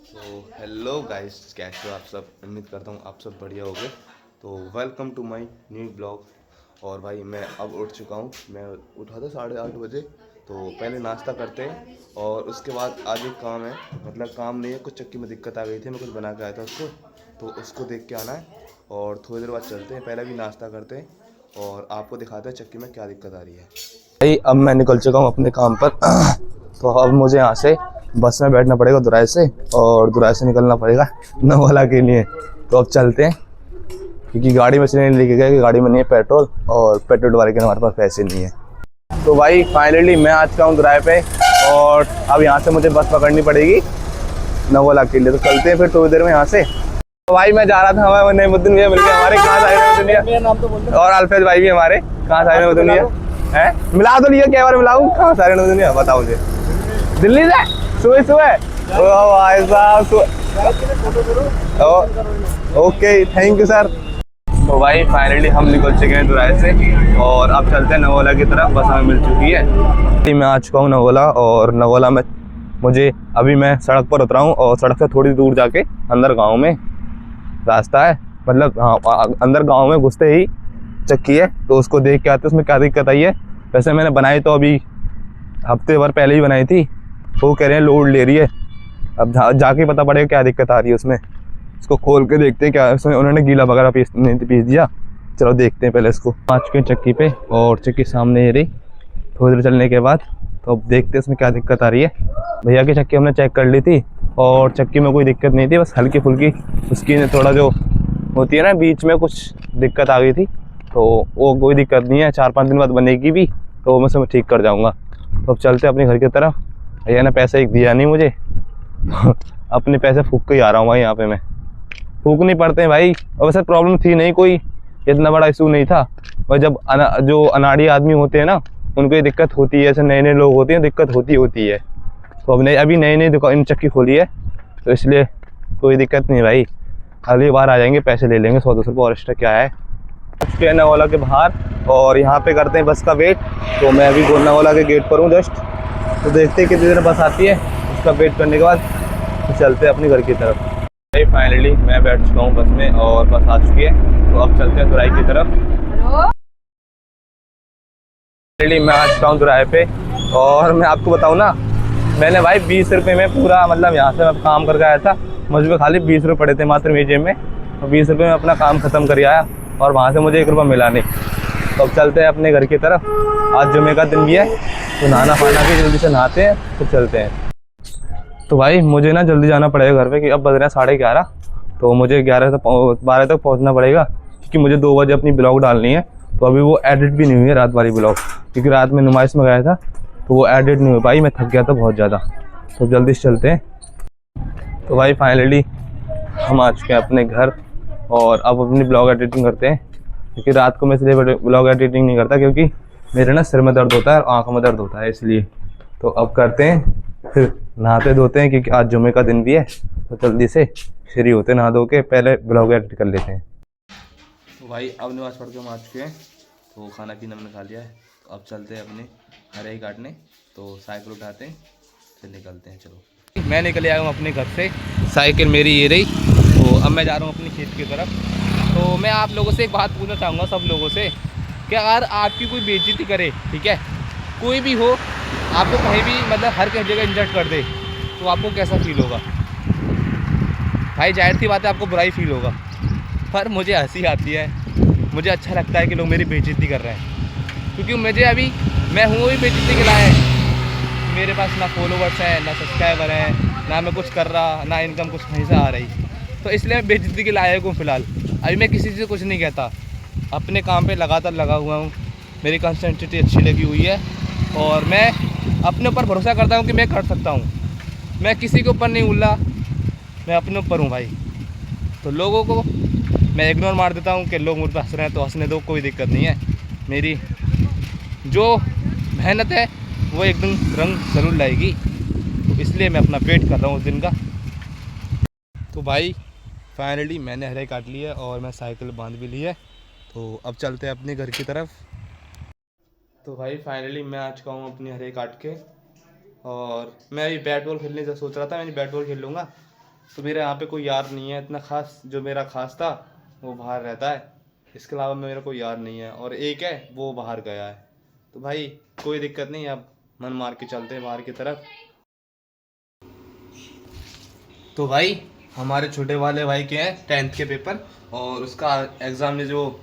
तो hello guys, कैसे हो आप सब। उम्मीद करता हूँ आप सब बढ़िया होगे। तो welcome to my new blog. और भाई मैं अब उठ चुका हूँ। मैं उठा था 8:30 बजे। तो पहले नाश्ता करते हैं और उसके बाद आगे काम है। मतलब काम नहीं है, कुछ चक्की में दिक्कत आ गई थी, मैं कुछ बना के आया था उसको, तो उसको देख के आना है। और थोड़ी देर बाद चलते हैं, पहले भी नाश्ता करते हैं और आपको दिखाते हैं चक्की में क्या दिक्कत आ रही है। भाई अब मैं निकल चुका हूँ अपने काम पर। तो अब मुझे यहाँ से बस में बैठना पड़ेगा दुराई से, और दुराई से निकलना पड़ेगा नवाला के लिए। तो अब चलते हैं, क्योंकि गाड़ी में से नहीं लेके गए कि गाड़ी में नहीं है पेट्रोल, और पेट्रोल वाले के हमारे पास पैसे नहीं है। तो भाई फाइनली मैं आ चुका हूँ दुराई पे, और अब यहाँ से मुझे बस पकड़नी पड़ेगी नवाला के लिए। तो चलते हैं फिर थोड़ी देर में यहाँ से। तो भाई मैं जा रहा था, हमारे नईमुद्दीन भैया मिलके हमारे, कहाँ से आए नईमुद्दीन, और अल्फेज भाई भी हमारे, कहाँ से आए नईमुद्दीन भैया है। मिला तो लिया, क्या बार मिलाऊं, कहाँ से आए नईमुद्दीन भैया बताओ मुझे। दिल्ली से सुबह सुबह। ओ भाई साहब, ओके थैंक यू सर। तो भाई फाइनली हम निकल चुके हैं दुराई से, और अब चलते हैं नवोला की तरफ। बस हमें मिल चुकी है। मैं आ चुका हूँ नवोला, और नवोला में मुझे अभी मैं सड़क पर उतरा हूँ, और सड़क से थोड़ी दूर जाके अंदर गांव में रास्ता है। मतलब हाँ, अंदर गांव में घुसते ही चक्की है, तो उसको देख के आते हैं उसमें क्या दिक्कत आई है। वैसे मैंने बनाई तो अभी हफ्ते भर पहले ही बनाई थी। वो कह रहे हैं लोड ले रही है। अब जाके पता पड़ेगा क्या दिक्कत आ रही है उसमें। इसको खोल के देखते हैं क्या उसमें उन्होंने गीला वगैरह पीस दिया। चलो देखते हैं पहले इसको। आ चुके हैं चक्की पे, और चक्की सामने ये रही। थोड़ी देर चलने के बाद तो अब देखते हैं इसमें क्या दिक्कत आ रही है। भैया की चक्की हमने चेक कर ली थी, और चक्की में कोई दिक्कत नहीं थी, बस हल्की फुल्की उसकी थोड़ा जो होती है ना बीच में कुछ दिक्कत आ गई थी। तो वो कोई दिक्कत नहीं है, 4-5 दिन बाद बनेगी भी, तो मैं सब ठीक कर जाऊँगा। तो अब चलते हैं अपने घर की तरफ। भैया ने पैसा एक दिया नहीं मुझे। अपने पैसे फूक के ही आ रहा हूँ भाई, यहाँ पे मैं फूक नहीं पड़ते हैं भाई। और वैसे प्रॉब्लम थी नहीं कोई, इतना बड़ा इशू नहीं था। और जब जो अनाड़ी आदमी होते हैं ना, उनको ये दिक्कत होती है। ऐसे नए नए लोग होते हैं, दिक्कत होती है। तो अब अभी नई नई दुकान चक्की खोली है, तो इसलिए कोई दिक्कत नहीं भाई। अगली बार आ जाएंगे, पैसे ले लेंगे 100-200 रुपये और एक्स्ट्रा क्या है। के नवाला के बाहर, और यहाँ पे करते हैं बस का वेट। तो मैं अभी गोलनावाला के गेट पर हूँ जस्ट। तो देखते हैं कितनी देर बस आती है, उसका वेट करने के बाद तो चलते हैं अपने घर की तरफ। भाई फाइनली मैं बैठ चुका हूँ बस में, और बस आ चुकी है। तो अब चलते हैं दुराई की तरफ। फाइनली मैं आ चुका हूँ दुराई पे, और मैं आपको बताऊँ ना, मैंने भाई 20 रुपये में पूरा, मतलब यहाँ से मैं काम करके आया था, मुझ पे खाली 20 रुपये पड़े थे मात्र मेरी जेब में। तो 20 रुपये में अपना काम ख़त्म कर आया, और वहाँ से मुझे 1 रुपया मिला नहीं। तो अब चलते हैं अपने घर की तरफ। आज जुमे का दिन भी है, तो नहाना पाना भी जल्दी से नहाते हैं, फिर चलते हैं। तो भाई मुझे ना जल्दी जाना पड़ेगा घर पे, कि अब बज रहे हैं 11:30। तो मुझे 11 से 12 तक पहुंचना पड़ेगा, क्योंकि मुझे 2 बजे अपनी ब्लॉग डालनी है। तो अभी वो एडिट भी नहीं हुई है रात वाली ब्लॉग, क्योंकि रात में नुमाइश में गया था, तो वो एडिट नहीं हो पाई। मैं थक गया था बहुत ज़्यादा। तो जल्दी से चलते हैं। तो भाई फाइनली हम आ चुके हैं अपने घर, और अब अपनी ब्लॉग एडिटिंग करते हैं। क्योंकि रात को मैं इसलिए ब्लॉग एडिटिंग नहीं करता, क्योंकि मेरे ना सिर में दर्द होता है और आँखों में दर्द होता है, इसलिए। तो अब करते हैं, फिर नहाते धोते हैं, क्योंकि आज जुमे का दिन भी है। तो जल्दी से फ्री होते नहा धो के, पहले ब्लॉग एडिट कर लेते हैं। तो भाई अब नमाज़ पढ़ के हम आ चुके हैं। तो खाना पीना हमने खा लिया है। तो अब चलते हैं अपने हरे ही काटने। तो साइकिल उठाते हैं, फिर निकलते हैं। चलो मैं निकल आया हूँ अपने घर से, साइकिल मेरी ये रही। तो अब मैं जा रहा हूँ अपनी खेत की तरफ। तो मैं आप लोगों से एक बात पूछना चाहूँगा, सब लोगों से, कि अगर आपकी कोई बेइज्जती करे, ठीक है, कोई भी हो, आपको कहीं भी मतलब हर कहीं जगह इंजर्ट कर दे, तो आपको कैसा फील होगा? भाई जाहिर सी बात है आपको बुराई फील होगा, पर मुझे हंसी आती है। मुझे अच्छा लगता है कि लोग मेरी बेइज्जती कर रहे हैं, क्योंकि मुझे अभी मैं हूँ भी बेइज्जती के लायक। मेरे पास ना फॉलोवर्स हैं, ना सब्सक्राइबर हैं, ना मैं कुछ कर रहा, ना इनकम कुछ कहीं से आ रही। तो इसलिए मैं बेइज्जती के लायक हूँ फ़िलहाल। अभी मैं किसी से कुछ नहीं कहता, अपने काम पे लगातार लगा हुआ हूँ। मेरी कंसिस्टेंसी अच्छी लगी हुई है, और मैं अपने ऊपर भरोसा करता हूँ कि मैं कर सकता हूँ। मैं किसी के ऊपर नहीं उल्ला, मैं अपने ऊपर हूँ भाई। तो लोगों को मैं इग्नोर मार देता हूँ कि लोग मुझ पर हंस रहे हैं तो हंसने दो, कोई दिक्कत नहीं है। मेरी जो मेहनत है वो एक दिन रंग ज़रूर लाएगी। तो इसलिए मैं अपना वेट कर रहा हूँ उस दिन का। तो भाई फाइनली मैंने हरे काट ली है, और मैं साइकिल बांध भी ली है। तो अब चलते हैं अपने घर की तरफ। तो भाई फाइनली मैं आ चुका हूँ अपनी हरे काट के, और मैं अभी बैट बॉल खेलने से सोच रहा था, मैं बैट बॉल खेल लूँगा। तो मेरे यहाँ पे कोई यार नहीं है इतना खास। जो मेरा खास था वो बाहर रहता है, इसके अलावा मेरा कोई यार नहीं है। और एक है वो बाहर गया है। तो भाई कोई दिक्कत नहीं, अब मन मार के चलते हैं बाहर की तरफ। तो भाई हमारे छोटे वाले भाई के हैं 10th के पेपर, और उसका एग्ज़ाम में जो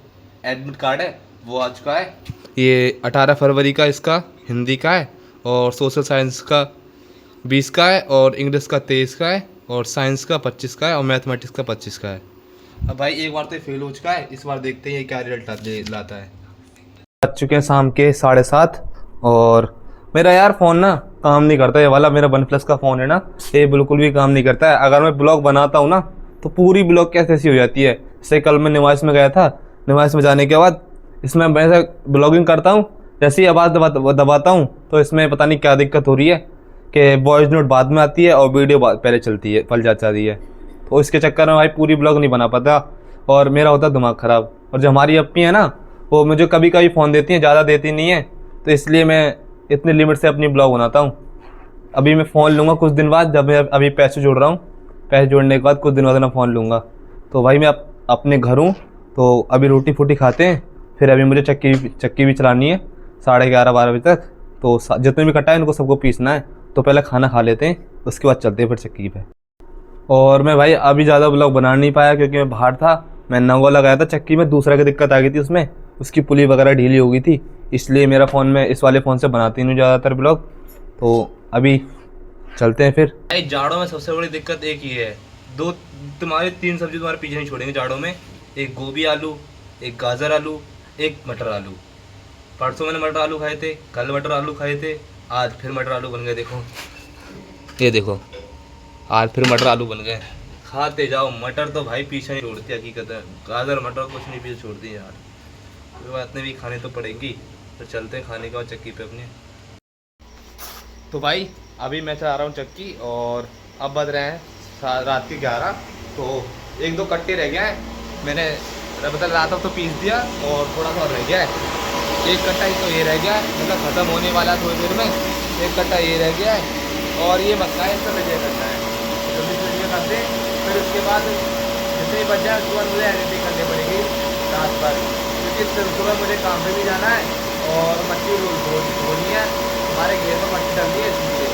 एडमिट कार्ड है वो आ चुका है। ये 18 फरवरी का इसका हिंदी का है, और सोशल साइंस का 20 का है, और इंग्लिश का 23 का है, और साइंस का 25 का है, और मैथमेटिक्स का 25 का है। अब भाई एक बार तो फेल हो चुका है, इस बार देखते हैं ये क्या रिजल्ट लाता है। बज चुके हैं शाम के 7:30, और मेरा यार फ़ोन ना काम नहीं करता। ये वाला मेरा वन प्लस का फ़ोन है ना, ये बिल्कुल भी काम नहीं करता है। अगर मैं ब्लॉग बनाता हूँ ना तो पूरी ब्लॉग कैसे ऐसी हो जाती है। जैसे कल मैं निवास में गया था, निवास में जाने के बाद इसमें मैं ऐसा ब्लॉगिंग करता हूँ, जैसे ही आवाज़ दबाता हूँ तो इसमें पता नहीं क्या दिक्कत हो रही है कि वॉइस नोट बाद में आती है और वीडियो पहले चलती है, पल जाती है। तो इसके चक्कर में भाई पूरी ब्लॉग नहीं बना पाता, और मेरा होता दिमाग ख़राब। और जो हमारी अप्पी है ना, वो मुझे कभी कभी फ़ोन देती हैं, ज़्यादा देती नहीं है, तो इसलिए मैं इतनी लिमिट से अपनी ब्लॉग बनाता हूँ। अभी मैं फ़ोन लूँगा कुछ दिन बाद, जब मैं अभी पैसे जोड़ रहा हूँ, पैसे जोड़ने के बाद कुछ दिन बाद मैं फ़ोन लूँगा। तो भाई मैं अपने घर हूँ, तो अभी रोटी फूटी खाते हैं, फिर अभी मुझे चक्की भी चलानी है 11:30-12 बजे तक। तो जितने भी कटा है इनको सबको पीसना है, तो पहले खाना खा लेते हैं, उसके बाद चलते हैं फिर चक्की पे। और मैं भाई अभी ज़्यादा ब्लॉग बना नहीं पाया क्योंकि मैं बाहर था। मैं नंगा लगाया था चक्की में, दूसरा की दिक्कत आ गई थी उसमें, उसकी पुली वगैरह ढीली हो गई थी, इसलिए मेरा फ़ोन में इस वाले फ़ोन से बनाती नहीं ज़्यादातर ब्लॉग। तो अभी चलते हैं फिर। भाई जाड़ों में सबसे बड़ी दिक्कत एक ही है, तुम्हारी 3 सब्जी तुम्हारे पीछे नहीं छोड़ेंगे जाड़ों में। एक गोभी आलू, एक गाजर आलू, एक मटर आलू। परसों मैंने मटर आलू खाए थे, कल मटर आलू खाए थे, आज फिर मटर आलू बन गए। देखो ये देखो, आज फिर मटर आलू बन गए। खाते जाओ, मटर तो भाई पीछे नहीं छोड़ती, हकीकत है। गाजर मटर कुछ नहीं पीछे छोड़ती है यार। कोई बात नहीं, भी खाने तो पड़ेंगी। तो चलते हैं खाने के बाद चक्की पे अपने। तो भाई अभी मैं चला रहा हूँ चक्की, और अब बज रहे हैं रात के 11। तो 1-2 कट्टे रह गया है, मैंने बता रात तक तो पीस दिया, और थोड़ा सा रह गया है। एक कट्टा ही तो ये रह गया है, मतलब ख़त्म होने वाला है थोड़ी देर में। एक कट्टा ये रह गया है, और ये मक्का है, इसका मुझे करना है। जल्दी से ये करते, फिर उसके बाद जितनी बच जाए उसके बाद मुझे एडिटिंग करनी पड़ेगी रात भर, क्योंकि सुबह मुझे काम पे भी जाना है, और मट्टी धोनी है, हमारे घेर में मट्टी डलनी है इसलिए।